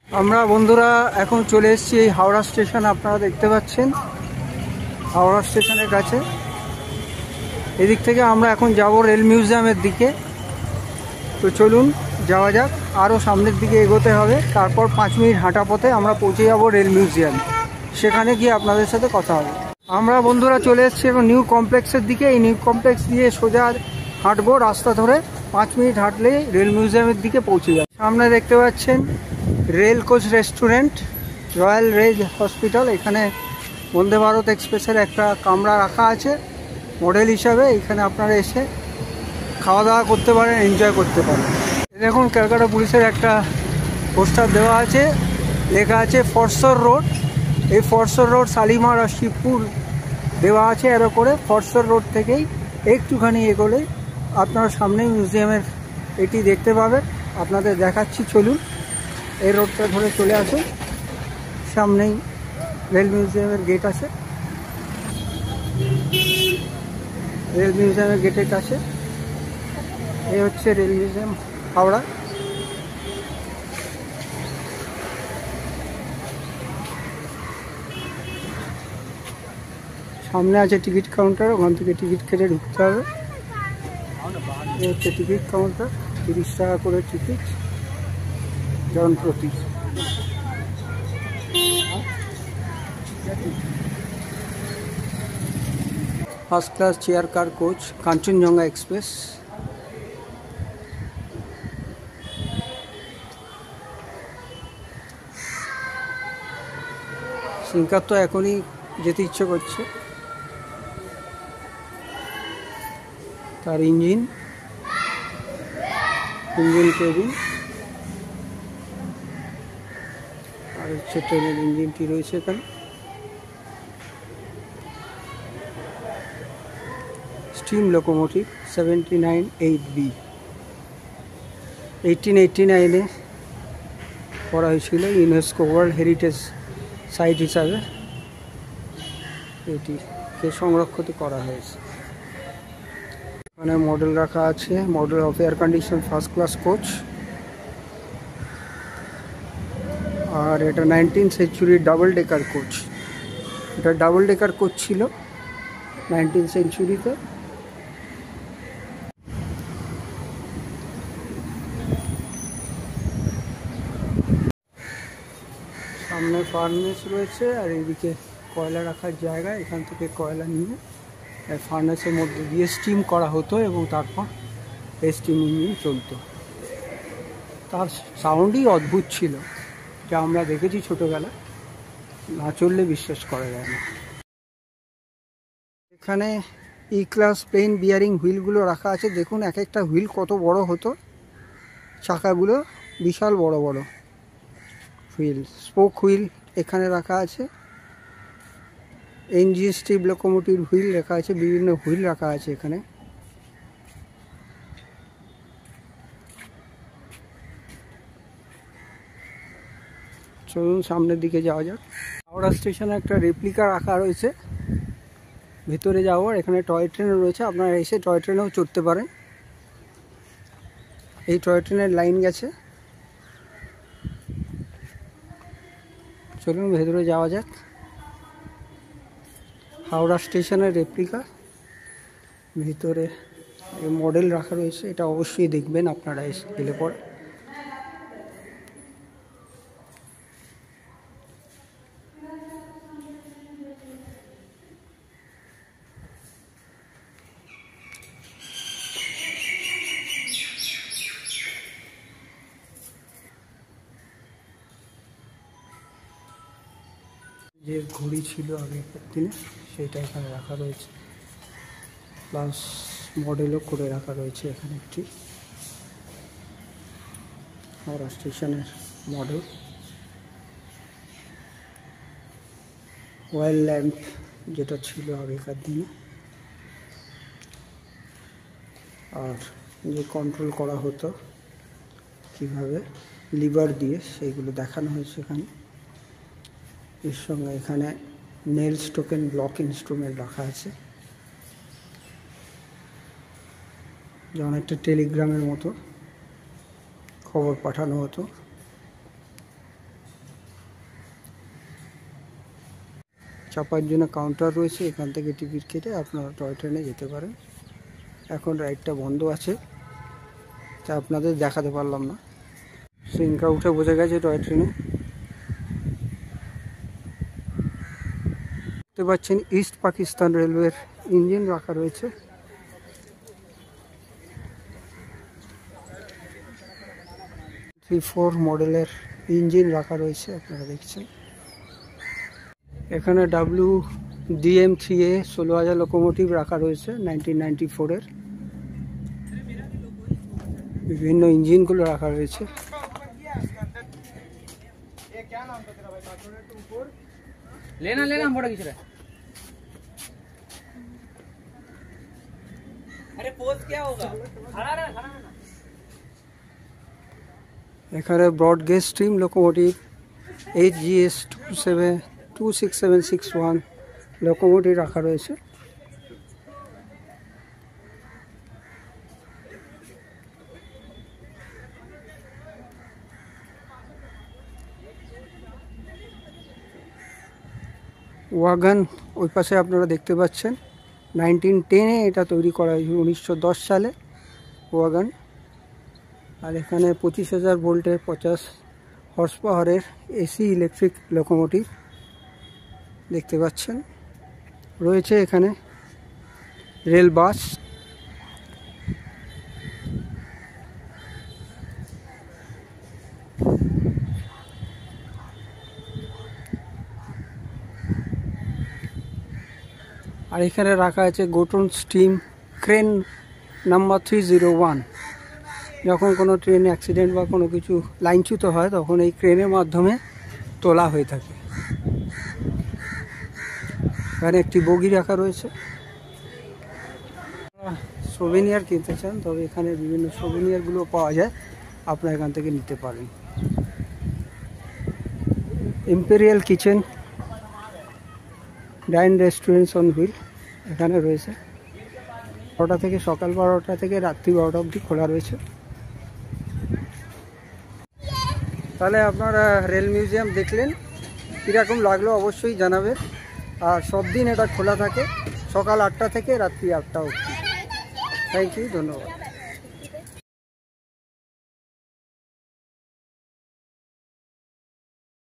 আমরা বন্ধুরা এখন চলে এসেছি এই হাওড়া স্টেশন। আপনারা দেখতে পাচ্ছেন হাওড়া স্টেশনের কাছে। এদিক থেকে আমরা এখন যাব রেল মিউজিয়ামের দিকে। তো চলুন যাওয়া যাক। আরও সামনের দিকে এগোতে হবে, তারপর 5 মিনিট হাঁটা পথে আমরা পৌঁছে যাব রেল মিউজিয়াম। সেখানে গিয়ে আপনাদের সাথে কথা হবে। আমরা বন্ধুরা চলে এসেছি এখন নিউ কমপ্লেক্সের দিকে। এই নিউ কমপ্লেক্স দিয়ে সোজা হাঁটবো রাস্তা ধরে। 5 মিনিট হাঁটলেই রেল মিউজিয়ামের দিকে পৌঁছে যাবে। সামনে দেখতে পাচ্ছেন rail coach restaurant, royal rail hospital. এখানে বন্দে ভারত এক্সপ্রেসের একটা কামরা রাখা আছে মডেল হিসাবে। এখানে আপনারা এসে খাওয়া দাওয়া করতে পারেন, এনজয় করতে পারেন। দেখুন ক্যালকাটা পুলিশের একটা পোস্টার দেওয়া আছে, লেখা আছে ফরসর রোড। এই ফরসর রোড শালিমার আর শিবপুর দেওয়া আছে এরো করে। ফরসর রোড থেকেই একটুখানি এগোলেই আপনারা সামনেই মিউজিয়ামের এটি দেখতে পাবেন। আপনাদের দেখাচ্ছি, চলুন এই রোডটা ধরে চলে আসুন। সামনেই রেল মিউজিয়ামের গেট আছে। রেল মিউজিয়ামের গেটের কাছে এই হচ্ছে রেল মিউজিয়াম হাওড়া। সামনে আছে টিকিট কাউন্টার, ওখান থেকে টিকিট কেটে ঢুকতে হবে। এই হচ্ছে টিকিট কাউন্টার, 30 টাকা করে টিকিট জন প্রতি। First class chair car coach Kanchenjunga express. Sinker তো এখনই যেতে ইচ্ছে করছে। তার ইঞ্জিন কেবিন আর হচ্ছে ট্রেনের ইঞ্জিনটি রয়েছে এখানে। স্টিম লোকোমোটিভ 79-8B 1889-এ করা হয়েছিল ইউনেস্কো ওয়ার্ল্ড হেরিটেজ সাইট হিসাবে। এটিকে সংরক্ষিত করা হয়েছে। এখানে মডেল রাখা আছে, model of air condition first class coach. আর এটা 19th century double decker coach. এটা ডাবল ডেকার কোচ ছিল 19th সেঞ্চুরিতে। সামনে ফার্নেস রয়েছে আর এইদিকে কয়লা রাখার জায়গা। এখান থেকে কয়লা নিয়ে ফার্নেসের মধ্যে দিয়ে স্টিম করা হতো এবং তারপর স্টিম ইঞ্জিন চলতো। তার সাউন্ডই অদ্ভুত ছিল, যা আমরা দেখেছি ছোটোবেলা, না চললে বিশ্বাস করা যায় না। এখানে ই ক্লাস প্লেন বিয়ারিং হুইলগুলো রাখা আছে। দেখুন এক একটা হুইল কত বড় হতো, চাকাগুলো বিশাল বড় বড় হুইল। স্পোক হুইল এখানে রাখা আছে। এনজিন স্টিম লোকোমোটিভ হুইল রাখা আছে, বিভিন্ন হুইল রাখা আছে এখানে। চলুন সামনের দিকে যাওয়া যাক। হাওড়া স্টেশনে একটা রেপ্লিকা রাখা রয়েছে, ভেতরে যাওয়ার। এখানে টয় ট্রেনও রয়েছে, আপনারা এসে টয় ট্রেনেও চড়তে পারেন। এই টয় ট্রেনের লাইন গেছে। চলুন ভেতরে যাওয়া যাক। হাওড়া স্টেশনের রেপ্লিকা, ভিতরে মডেল রাখা রয়েছে। এটা অবশ্যই দেখবেন আপনারা এলে পরে। যে ঘড়ি ছিল আগেকার দিনে সেটা এখানে রাখা রয়েছে, প্লাস মডেলও করে রাখা রয়েছে এখানে একটি হাওড়া স্টেশনের মডেল। অয়েল ল্যাম্প যেটা ছিল আগেকার দিনে, আর যে কন্ট্রোল করা হতো কিভাবে লিভার দিয়ে, সেইগুলো দেখানো হয়েছে এখানে। এর সঙ্গে এখানে নেলস টোকেন ব্লক ইনস্ট্রুমেন্ট রাখা আছে, যেমন একটা টেলিগ্রামের মতো খবর পাঠানো হতো। চাপার জন্য কাউন্টার রয়েছে, এখান থেকে টিকিট কেটে আপনারা টয় ট্রেনে যেতে পারেন। এখন রাইডটা বন্ধ আছে, তা আপনাদের দেখাতে পারলাম না। সিংকা উঠে বসে গেছে টয় ট্রেনে। দেখতে পাচ্ছেন ইস্ট পাকিস্তান রেলওয়ের ইঞ্জিন রাখা রয়েছে। থ্রি-ফোর মডেলের ইঞ্জিন রাখা রয়েছে, আপনারা দেখছেন। এখানে WDM-3A 16,000 লোকোমোটিভ রাখা রয়েছে 1994-এর। বিভিন্ন ইঞ্জিনগুলো রাখা রয়েছে। এখানে broad gauge stream locomotive HGS 26761 locomotive রাখা রয়েছে। ওয়াগন ওই পাশে আপনারা দেখতে পাচ্ছেন 1910-এ এটা তৈরি করা হয়েছে, 1910 সালে ওয়াগন। আর এখানে 25,000 ভোল্টের 50 হর্স পাওয়ারের AC ইলেকট্রিক লোকোমোটিভ দেখতে পাচ্ছেন। রয়েছে এখানে রেল বাস। আর এখানে রাখা আছে গোটন স্টিম ক্রেন নাম্বার 301। যখন কোনো ট্রেন অ্যাক্সিডেন্ট বা কোনো কিছু লাইনচ্যুত হয় তখন এই ক্রেনের মাধ্যমে তোলা হয়ে থাকে। এখানে একটি বগি রাখা রয়েছে। সোভেনিয়ার কিনতে চান তবে এখানে বিভিন্ন সোভেনিয়ারগুলো পাওয়া যায়, আপনারা এখান থেকে নিতে পারেন। Imperial kitchen dine restaurants on wheel এখানে রয়েছে। 12টা থেকে সকাল 12টা থেকে রাত্রি 12টা অবধি খোলা রয়েছে। তাহলে আপনারা রেল মিউজিয়াম দেখলেন, কীরকম লাগলো অবশ্যই জানাবেন। আর সব দিন এটা খোলা থাকে সকাল 8টা থেকে রাত্রি 8টা অবধি। থ্যাংক ইউ, ধন্যবাদ।